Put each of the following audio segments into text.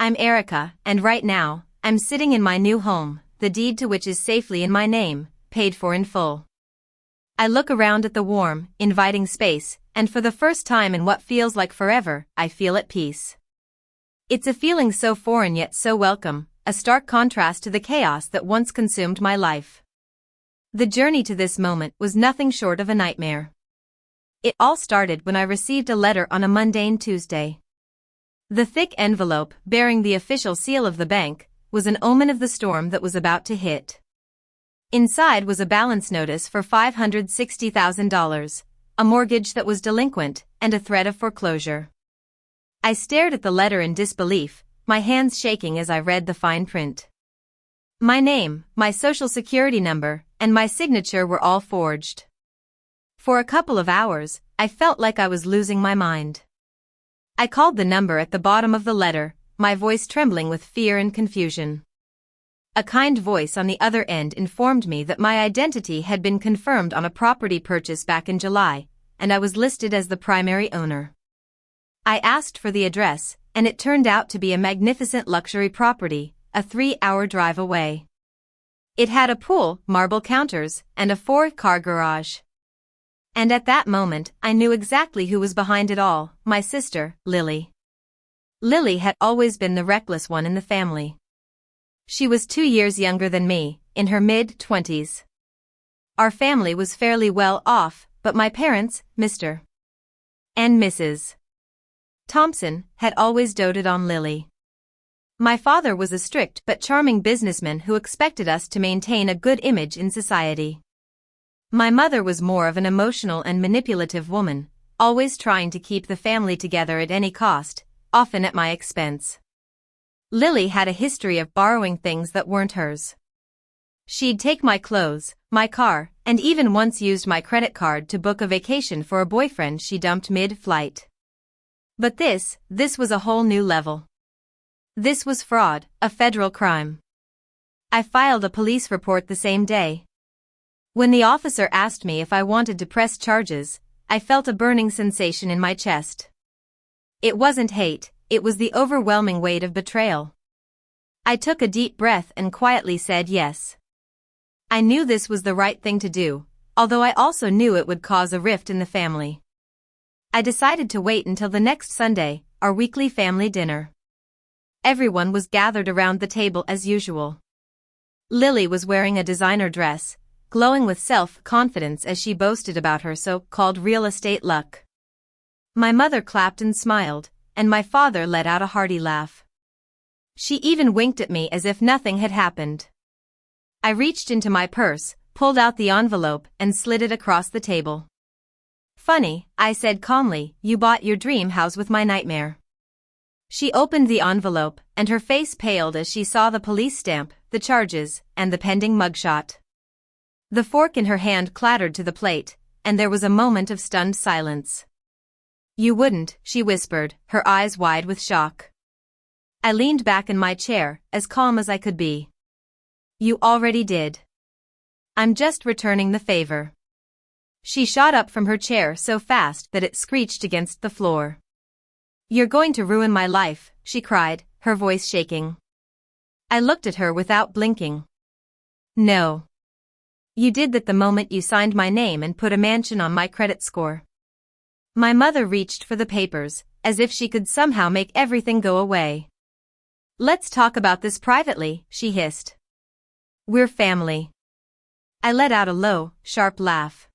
I'm Erica, and right now, I'm sitting in my new home, the deed to which is safely in my name, paid for in full. I look around at the warm, inviting space, and for the first time in what feels like forever, I feel at peace. It's a feeling so foreign yet so welcome, a stark contrast to the chaos that once consumed my life. The journey to this moment was nothing short of a nightmare. It all started when I received a letter on a mundane Tuesday. The thick envelope, bearing the official seal of the bank, was an omen of the storm that was about to hit. Inside was a balance notice for $560,000, a mortgage that was delinquent, and a threat of foreclosure. I stared at the letter in disbelief, my hands shaking as I read the fine print. My name, my social security number, and my signature were all forged. For a couple of hours, I felt like I was losing my mind. I called the number at the bottom of the letter, my voice trembling with fear and confusion. A kind voice on the other end informed me that my identity had been confirmed on a property purchase back in July, and I was listed as the primary owner. I asked for the address, and it turned out to be a magnificent luxury property, a 3-hour drive away. It had a pool, marble counters, and a 4-car garage. And at that moment, I knew exactly who was behind it all, my sister, Lily. Lily had always been the reckless one in the family. She was 2 years younger than me, in her mid-20s. Our family was fairly well off, but my parents, Mr. and Mrs. Thompson, had always doted on Lily. My father was a strict but charming businessman who expected us to maintain a good image in society. My mother was more of an emotional and manipulative woman, always trying to keep the family together at any cost, often at my expense. Lily had a history of borrowing things that weren't hers. She'd take my clothes, my car, and even once used my credit card to book a vacation for a boyfriend she dumped mid-flight. But this was a whole new level. This was fraud, a federal crime. I filed a police report the same day. When the officer asked me if I wanted to press charges, I felt a burning sensation in my chest. It wasn't hate, it was the overwhelming weight of betrayal. I took a deep breath and quietly said yes. I knew this was the right thing to do, although I also knew it would cause a rift in the family. I decided to wait until the next Sunday, our weekly family dinner. Everyone was gathered around the table as usual. Lily was wearing a designer dress, glowing with self-confidence as she boasted about her so-called real estate luck. My mother clapped and smiled, and my father let out a hearty laugh. She even winked at me as if nothing had happened. I reached into my purse, pulled out the envelope, and slid it across the table. "Funny," I said calmly, "you bought your dream house with my nightmare." She opened the envelope, and her face paled as she saw the police stamp, the charges, and the pending mugshot. The fork in her hand clattered to the plate, and there was a moment of stunned silence. "You wouldn't," she whispered, her eyes wide with shock. I leaned back in my chair, as calm as I could be. "You already did. I'm just returning the favor." She shot up from her chair so fast that it screeched against the floor. "You're going to ruin my life," she cried, her voice shaking. I looked at her without blinking. "No. You did that the moment you signed my name and put a mansion on my credit score." My mother reached for the papers, as if she could somehow make everything go away. "Let's talk about this privately," she hissed. "We're family." I let out a low, sharp laugh.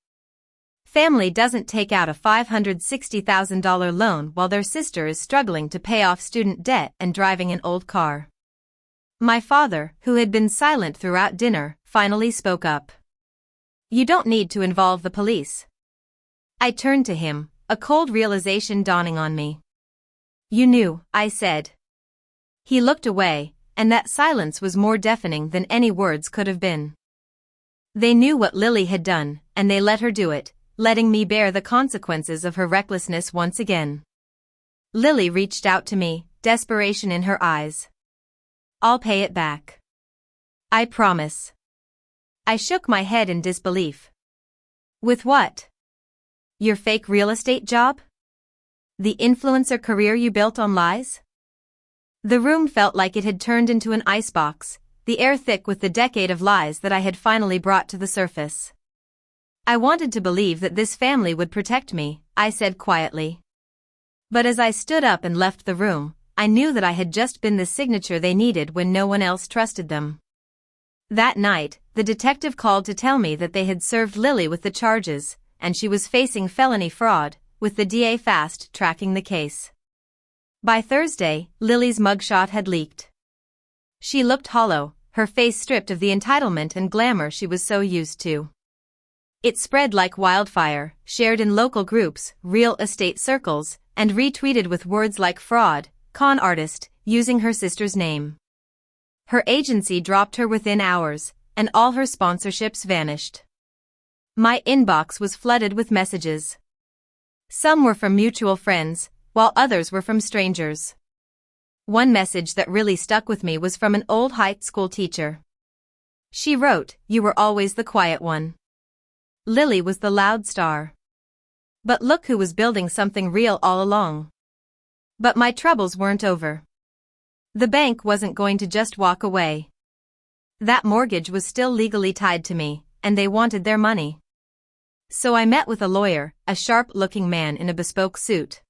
Family doesn't take out a $560,000 loan while their sister is struggling to pay off student debt and driving an old car. My father, who had been silent throughout dinner, finally spoke up. "You don't need to involve the police." I turned to him, a cold realization dawning on me. "You knew," I said. He looked away, and that silence was more deafening than any words could have been. They knew what Lily had done, and they let her do it, letting me bear the consequences of her recklessness once again. Lily reached out to me, desperation in her eyes. "I'll pay it back. I promise." I shook my head in disbelief. "With what? Your fake real estate job? The influencer career you built on lies?" The room felt like it had turned into an icebox, the air thick with the decade of lies that I had finally brought to the surface. I wanted to believe that this family would protect me, I said quietly. But as I stood up and left the room, I knew that I had just been the signature they needed when no one else trusted them. That night, the detective called to tell me that they had served Lily with the charges, and she was facing felony fraud, with the DA fast tracking the case. By Thursday, Lily's mugshot had leaked. She looked hollow, her face stripped of the entitlement and glamour she was so used to. It spread like wildfire, shared in local groups, real estate circles, and retweeted with words like fraud, con artist, using her sister's name. Her agency dropped her within hours, and all her sponsorships vanished. My inbox was flooded with messages. Some were from mutual friends, while others were from strangers. One message that really stuck with me was from an old high school teacher. She wrote, "You were always the quiet one. Lily was the loud star. But look who was building something real all along." But my troubles weren't over. The bank wasn't going to just walk away. That mortgage was still legally tied to me, and they wanted their money. So I met with a lawyer, a sharp-looking man in a bespoke suit.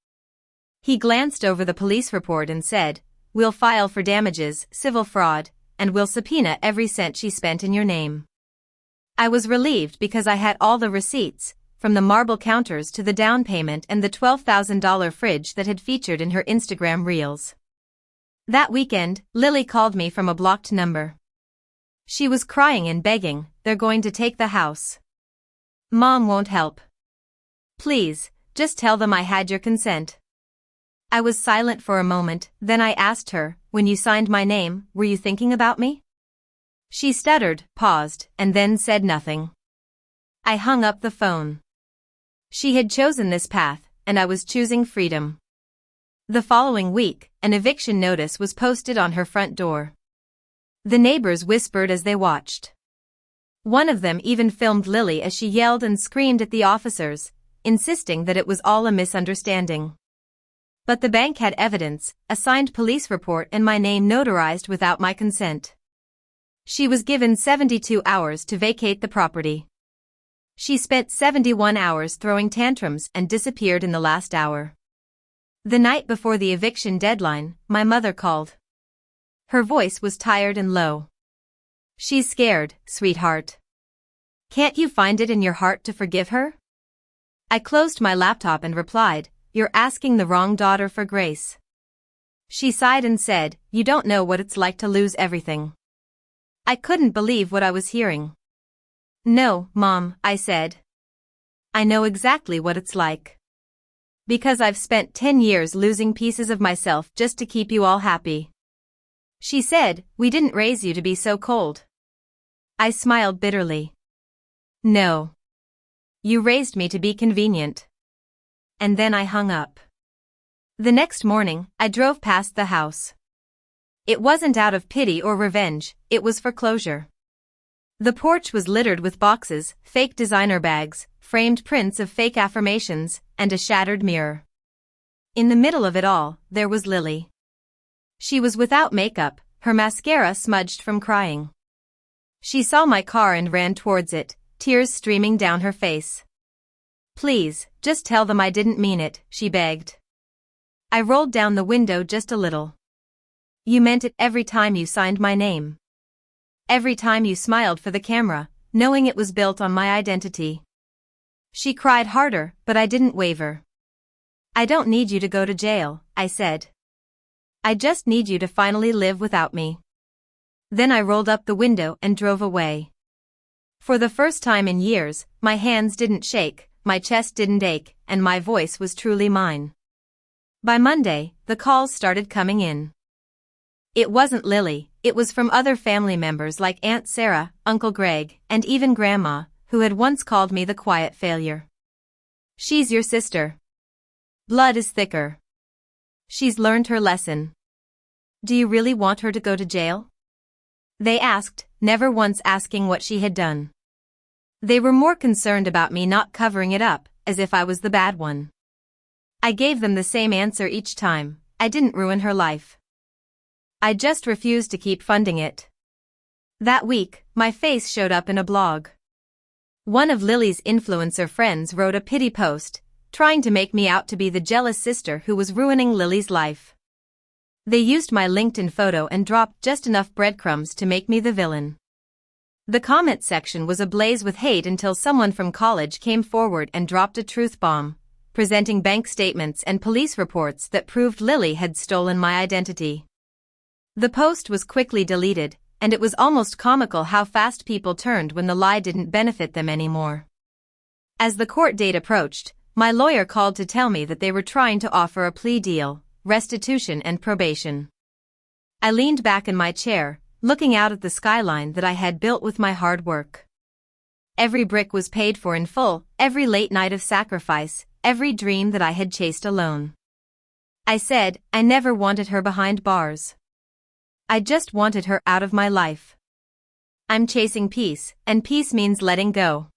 He glanced over the police report and said, "We'll file for damages, civil fraud, and we'll subpoena every cent she spent in your name." I was relieved because I had all the receipts, from the marble counters to the down payment and the $12,000 fridge that had featured in her Instagram reels. That weekend, Lily called me from a blocked number. She was crying and begging, "They're going to take the house. Mom won't help. Please, just tell them I had your consent." I was silent for a moment, then I asked her, "When you signed my name, were you thinking about me?" She stuttered, paused, and then said nothing. I hung up the phone. She had chosen this path, and I was choosing freedom. The following week, an eviction notice was posted on her front door. The neighbors whispered as they watched. One of them even filmed Lily as she yelled and screamed at the officers, insisting that it was all a misunderstanding. But the bank had evidence, a signed police report and my name notarized without my consent. She was given 72 hours to vacate the property. She spent 71 hours throwing tantrums and disappeared in the last hour. The night before the eviction deadline, my mother called. Her voice was tired and low. "She's scared, sweetheart. Can't you find it in your heart to forgive her?" I closed my laptop and replied, "You're asking the wrong daughter for grace." She sighed and said, "You don't know what it's like to lose everything." I couldn't believe what I was hearing. "No, Mom," I said. "I know exactly what it's like. Because I've spent 10 years losing pieces of myself just to keep you all happy." She said, "We didn't raise you to be so cold." I smiled bitterly. "No. You raised me to be convenient." And then I hung up. The next morning, I drove past the house. It wasn't out of pity or revenge, it was for closure. The porch was littered with boxes, fake designer bags, framed prints of fake affirmations, and a shattered mirror. In the middle of it all, there was Lily. She was without makeup, her mascara smudged from crying. She saw my car and ran towards it, tears streaming down her face. "Please, just tell them I didn't mean it," she begged. I rolled down the window just a little. "You meant it every time you signed my name. Every time you smiled for the camera, knowing it was built on my identity." She cried harder, but I didn't waver. "I don't need you to go to jail," I said. "I just need you to finally live without me." Then I rolled up the window and drove away. For the first time in years, my hands didn't shake, my chest didn't ache, and my voice was truly mine. By Monday, the calls started coming in. It wasn't Lily, it was from other family members like Aunt Sarah, Uncle Greg, and even Grandma, who had once called me the quiet failure. "She's your sister. Blood is thicker. She's learned her lesson. Do you really want her to go to jail?" They asked, never once asking what she had done. They were more concerned about me not covering it up, as if I was the bad one. I gave them the same answer each time: I didn't ruin her life. I just refused to keep funding it. That week, my face showed up in a blog. One of Lily's influencer friends wrote a pity post, trying to make me out to be the jealous sister who was ruining Lily's life. They used my LinkedIn photo and dropped just enough breadcrumbs to make me the villain. The comment section was ablaze with hate until someone from college came forward and dropped a truth bomb, presenting bank statements and police reports that proved Lily had stolen my identity. The post was quickly deleted, and it was almost comical how fast people turned when the lie didn't benefit them anymore. As the court date approached, my lawyer called to tell me that they were trying to offer a plea deal, restitution and probation. I leaned back in my chair, looking out at the skyline that I had built with my hard work. Every brick was paid for in full, every late night of sacrifice, every dream that I had chased alone. I said, I never wanted her behind bars. I just wanted her out of my life. I'm chasing peace, and peace means letting go.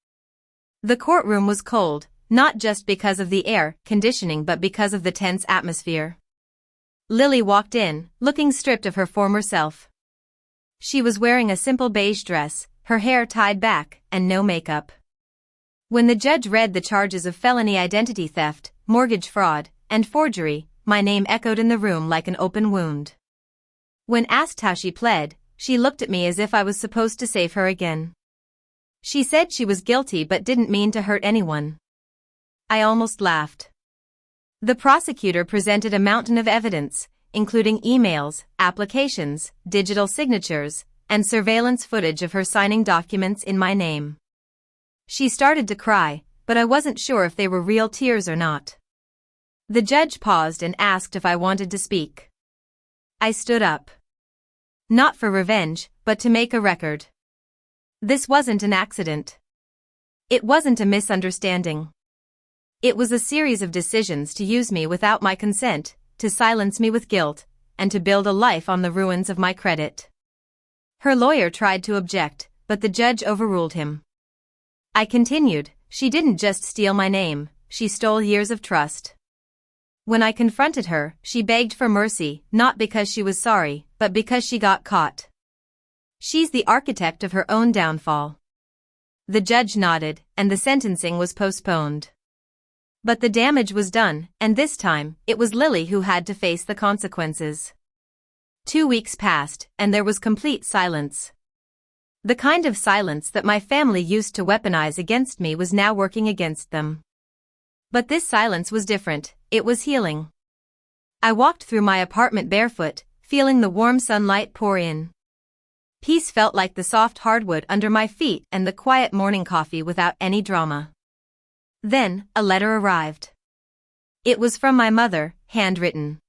The courtroom was cold, not just because of the air conditioning but because of the tense atmosphere. Lily walked in, looking stripped of her former self. She was wearing a simple beige dress, her hair tied back, and no makeup. When the judge read the charges of felony identity theft, mortgage fraud, and forgery, my name echoed in the room like an open wound. When asked how she pled, she looked at me as if I was supposed to save her again. She said she was guilty but didn't mean to hurt anyone. I almost laughed. The prosecutor presented a mountain of evidence, including emails, applications, digital signatures, and surveillance footage of her signing documents in my name. She started to cry, but I wasn't sure if they were real tears or not. The judge paused and asked if I wanted to speak. I stood up. Not for revenge, but to make a record. This wasn't an accident. It wasn't a misunderstanding. It was a series of decisions to use me without my consent, to silence me with guilt, and to build a life on the ruins of my credit. Her lawyer tried to object, but the judge overruled him. I continued, she didn't just steal my name, she stole years of trust. When I confronted her, she begged for mercy, not because she was sorry, but because she got caught. She's the architect of her own downfall. The judge nodded, and the sentencing was postponed. But the damage was done, and this time, it was Lily who had to face the consequences. 2 weeks passed, and there was complete silence. The kind of silence that my family used to weaponize against me was now working against them. But this silence was different, it was healing. I walked through my apartment barefoot, feeling the warm sunlight pour in. Peace felt like the soft hardwood under my feet and the quiet morning coffee without any drama. Then, a letter arrived. It was from my mother, handwritten.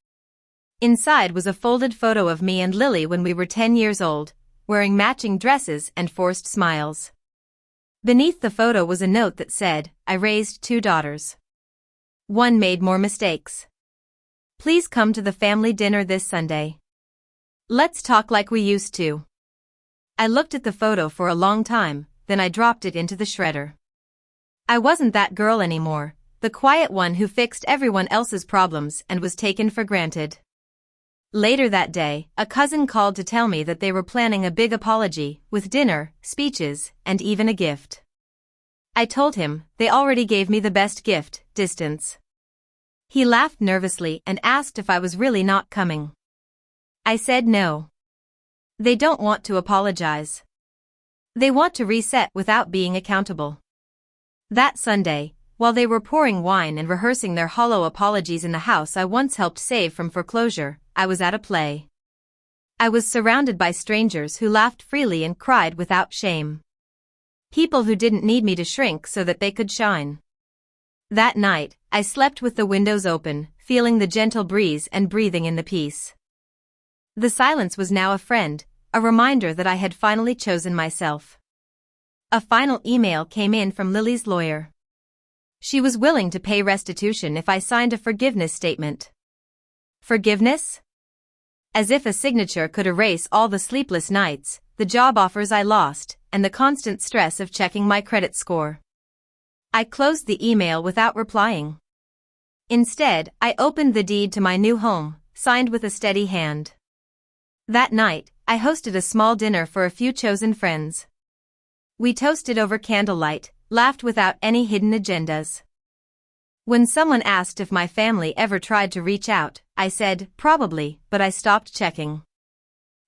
Inside was a folded photo of me and Lily when we were 10 years old, wearing matching dresses and forced smiles. Beneath the photo was a note that said, I raised 2 daughters. One made more mistakes. Please come to the family dinner this Sunday. Let's talk like we used to. I looked at the photo for a long time, then I dropped it into the shredder. I wasn't that girl anymore, the quiet one who fixed everyone else's problems and was taken for granted. Later that day, a cousin called to tell me that they were planning a big apology, with dinner, speeches, and even a gift. I told him, they already gave me the best gift, distance. He laughed nervously and asked if I was really not coming. I said no. They don't want to apologize. They want to reset without being accountable. That Sunday, while they were pouring wine and rehearsing their hollow apologies in the house I once helped save from foreclosure, I was at a play. I was surrounded by strangers who laughed freely and cried without shame. People who didn't need me to shrink so that they could shine. That night, I slept with the windows open, feeling the gentle breeze and breathing in the peace. The silence was now a friend, a reminder that I had finally chosen myself. A final email came in from Lily's lawyer. She was willing to pay restitution if I signed a forgiveness statement. Forgiveness? As if a signature could erase all the sleepless nights, the job offers I lost, and the constant stress of checking my credit score. I closed the email without replying. Instead, I opened the deed to my new home, signed with a steady hand. That night, I hosted a small dinner for a few chosen friends. We toasted over candlelight, laughed without any hidden agendas. When someone asked if my family ever tried to reach out, I said, probably, but I stopped checking.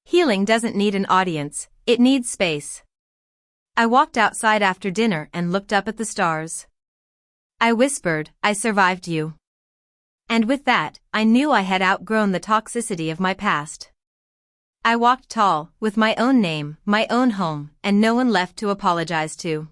Healing doesn't need an audience, it needs space. I walked outside after dinner and looked up at the stars. I whispered, I survived you. And with that, I knew I had outgrown the toxicity of my past. I walked tall, with my own name, my own home, and no one left to apologize to.